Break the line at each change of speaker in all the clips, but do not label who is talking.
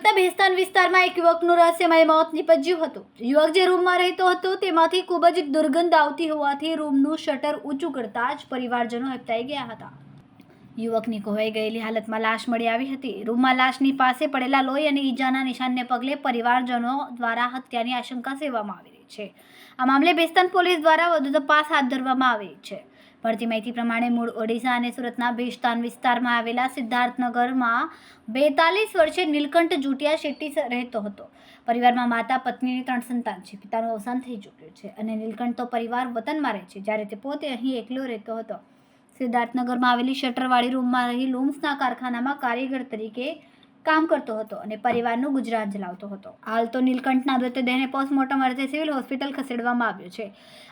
સુરતના ભેસ્તાન વિસ્તારમાં એક યુવકનું રહસ્યમય મોત નીપજ્યું હતું। યુવક જે રૂમમાં રહેતો હતો તેમાંથી ખૂબ જ દુર્ગંધ આવતી હોવાથી રૂમનું શટર ઊંચું કરતા જ પરિવારજનો હેબતાઈ ગયા હતા। યુવકની ખોવાઈ ગયેલી હાલતમાં લાશ મળી આવી હતી। રૂમમાં લાશની પાસે પડેલા લોહી અને ઈજાના નિશાનને પગલે પરિવારજનો દ્વારા હત્યાની આશંકા સેવવામાં આવી રહી છે। આ મામલે ભેસ્તાન પોલીસ દ્વારા વધુ તપાસ હાથ ધરવામાં આવી છે। મળતી માહિતી પ્રમાણે મૂળ ઓડિશા અને સુરતના ભેસ્તાન વિસ્તારમાં આવેલા સિદ્ધાર્થનગરમાં 42 વર્ષીય નીલકંઠ જુટિયા શેટ્ટી રહેતો હતો। પરિવારમાં માતા પત્નીની 3 સંતાન છે। પિતાનું અવસાન થઈ ચૂક્યું છે અને નીલકંઠ તો પરિવાર વતનમાં રહે છે, જ્યારે તે પોતે અહીં એકલો રહેતો હતો। સિદ્ધાર્થનગરમાં આવેલી શટરવાળી રૂમમાં રહી લૂમ્સના કારખાનામાં કારીગર તરીકે કામ કરતો હતો અને પરિવારનું ગુજરાન ચલાવતો હતો। હાલ તો નીલકંઠના મૃતદેહને પોસ્ટમોર્ટમ અર્થે સિવિલ હોસ્પિટલ ખસેડવામાં આવ્યો છે।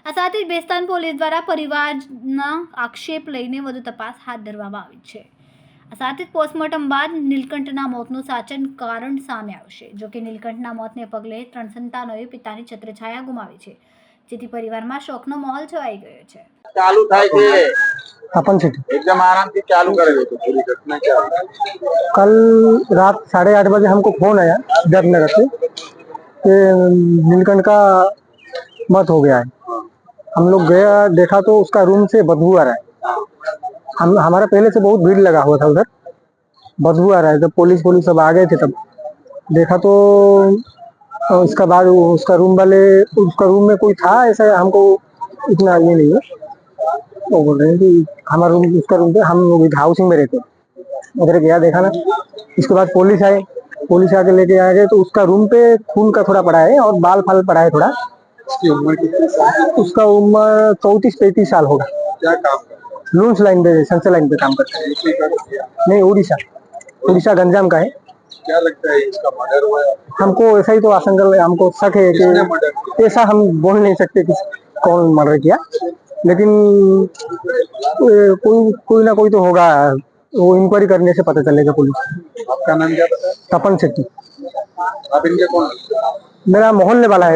આ સાથે જ ભેસ્તાન પોલીસ દ્વારા પરિવારના આક્ષેપ લઈને વધુ તપાસ હાથ ધરવામાં આવી છે। આ સાથે જ પોસ્ટમોર્ટમ બાદ નીલકંઠના મોતનું સાચું કારણ સામે આવશે। જો કે નીલકંઠના મોતને પગલે 3 સંતાનોએ પિતાની છત્રછાયા ગુમાવી છે, જેથી પરિવારમાં શોકનો માહોલ છવાઈ ગયો છે।
ચાલુ થાય છે
तपन सिटी
एकदम आराम से चालू करेगा तो पूरी घटना क्या
कल रात 8:30 बजे हमको फोन आया सिद्धार्थनगर से कि नीलकंठ का मौत हो गया है। हम लोग गया, देखा तो उसका रूम से बदबू आ रहा है। हमारा पहले से बहुत भीड़ लगा हुआ था उधर, बदबू आ रहा है। जब पुलिस सब आ गए थे तब देखा तो उसका बाद उसका रूम में कोई था ऐसा, हमको इतना ये नहीं है। वो बोल रहे हैं कि हमारा रूम उसका रूम पे, हम लोग हाउसिंग में रहते हैं। उधर गया देखा ना, इसके बाद पुलिस आके लेके आ गए तो उसका रूम पे खून का थोड़ा पड़ा है और बाल फाल पड़ा है थोड़ा।
उसकी उम्र कितनी साल है?
उसका उम्र 34-35 साल होगा।
क्या काम करता है?
लूम्स लाइन पे, सेंसर लाइन पे काम करता है।
यूपी का किया?
नहीं, उड़ीसा गंजाम का है।
क्या लगता है इसका मर्डर हुआ है?
हमको ऐसा ही तो आशंका, हमको शक है
किसने मर्डर
कि
किया?
ऐसा हम बोल नहीं सकते कि कौन मर्डर किया, लेकिन कोई ना कोई तो होगा। वो इंक्वायरी करने से पता चलेगा पुलिस।
आपका नाम क्या बताया?
तपन सिटी
आप इनके कौन?
मेरा मोहल्ले वाला है।